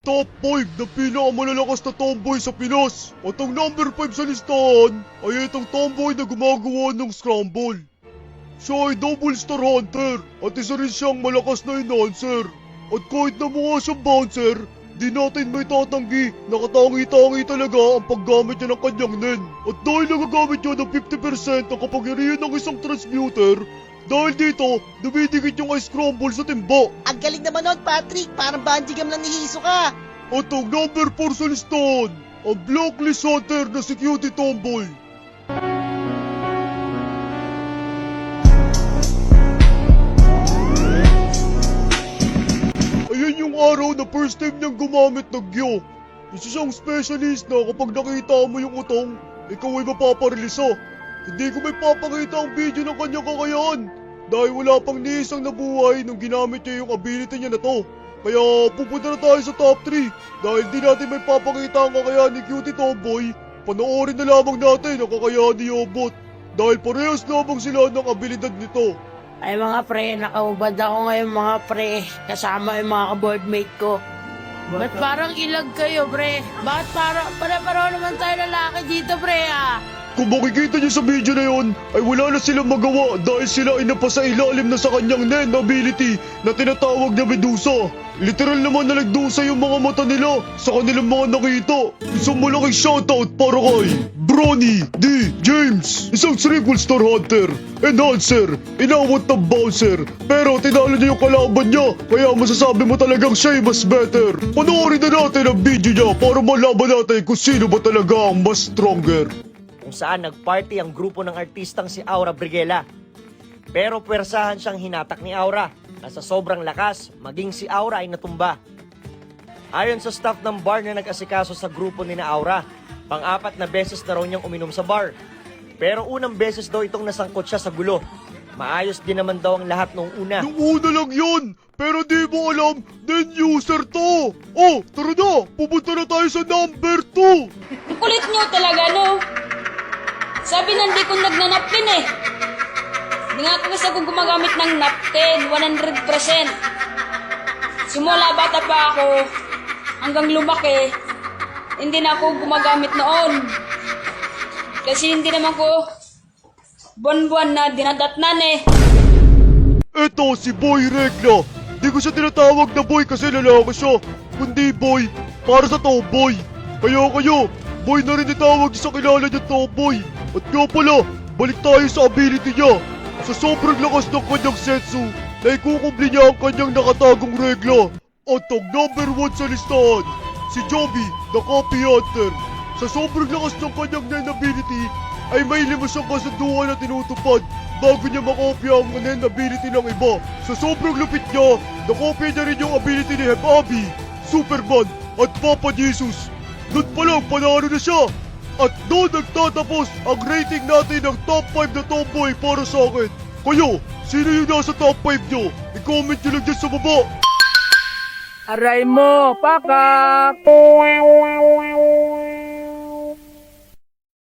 Top 5 na pinakamalalakas na tomboy sa Pinas. At ang number 5 sa listahan ay itong tomboy na gumagawa ng scramble. Siya ay double star hunter at isa rin siyang malakas na enhancer. At kahit na mukha siyang bouncer, di natin may tatanggi na katangi-tangi talaga ang paggamit niya ng kanyang nen. At dahil nagagamit niya ng 50% ang kapangyarihan ng isang transmuter, dahil dito, dumidikit yung ice crumble sa timba. Ang galing naman nun, Patrick. Parang bungee gum lang ni Hiso ka. At ang number 4 sa listahan, ang blacklist hunter na si Cutie Tomboy. Ayan yung araw na first time niyang gumamit ng gyok. Isa siyang specialist na kapag nakita mo yung utong, ikaw ay mapaparelisa. Hindi ko may papakita ang video ng kanyang kakayahan dahil wala pang ni isang nabuhay nung ginamit niya yung ability niya na to. Kaya pupunta na tayo sa top 3 dahil di natin may papakita ang kakayahan ni Cutie Tomboy. Panoorin na lamang natin ang kakayahan ni Yobot dahil parehas lamang sila ng abilidad nito. Ay mga pre, nakaubad ako ngayon mga pre, kasama yung mga ka-boardmate ko. Ba't parang ilag kayo pre? Bakit para naman tayo lalaki dito pre ah? Kung makikita niyo sa video na yon, ay wala na silang magawa dahil sila ay napasa ilalim na sa kanyang nen ability na tinatawag na Medusa. Literal naman na nagdusa yung mga mata nila sa kanilang mga nakita. Isang malaking shoutout para kay Bronny D. James, isang triple star hunter, enhancer, inawat ng bouncer, pero tinalo niya yung kalaban niya kaya masasabi mo talagang siya ay mas better. Panoorin na natin ang video niya para malaman natin kung sino ba talaga ang mas stronger. Kung saan nagparty ang grupo ng artistang si Aura Briguela. Pero puwersahan siyang hinatak ni Aura na sa sobrang lakas, maging si Aura ay natumba. Ayon sa staff ng bar na nag-asikaso sa grupo ni na Aura, pang-apat na beses na raw niyang uminom sa bar. Pero unang beses daw itong nasangkot siya sa gulo. Maayos din naman daw ang lahat noong una. Yung una lang yun, pero di mo alam, then user to. Oh, tara na, pupunta na tayo sa number 2. Kulit nyo talaga, no? Sabi nandi kong nagnanapkin eh. Hindi nga kasi ako gumagamit ng napkin, 100%. Simula bata pa ako, hanggang lumaki, hindi na ako gumagamit noon. Kasi hindi naman ko buwan-buwan na dinadatnan eh. Eto si Boy Regla. Di ko siya tinatawag na boy kasi lalaki siya, kundi boy para sa tomboy. Kaya kayo, boy na rin itawag sa kilala niya tomboy. At nga pala, balik tayo sa ability niya. Sa sobrang lakas ng kanyang sensu, na ikukumpli niya ang kanyang nakatagong regla. At ang number 1 sa listahan, si Joby, the Copy Hunter. Sa sobrang lakas ng kanyang nen ability, ay may lima siyang kasunduan na tinutupad bago niya makopya ang nen ability ng iba. Sa sobrang lupit niya, nakopya niya rin yung ability ni Hebabi, Superman, at Papa Jesus. Doon pa lang panalo na siya. At doon nagtatapos ang rating natin ng top 5 na tomboy para sa akin. Kayo, sino yung nasa top 5 nyo? I-comment nyo lang dyan sa baba. Aray mo, pakak!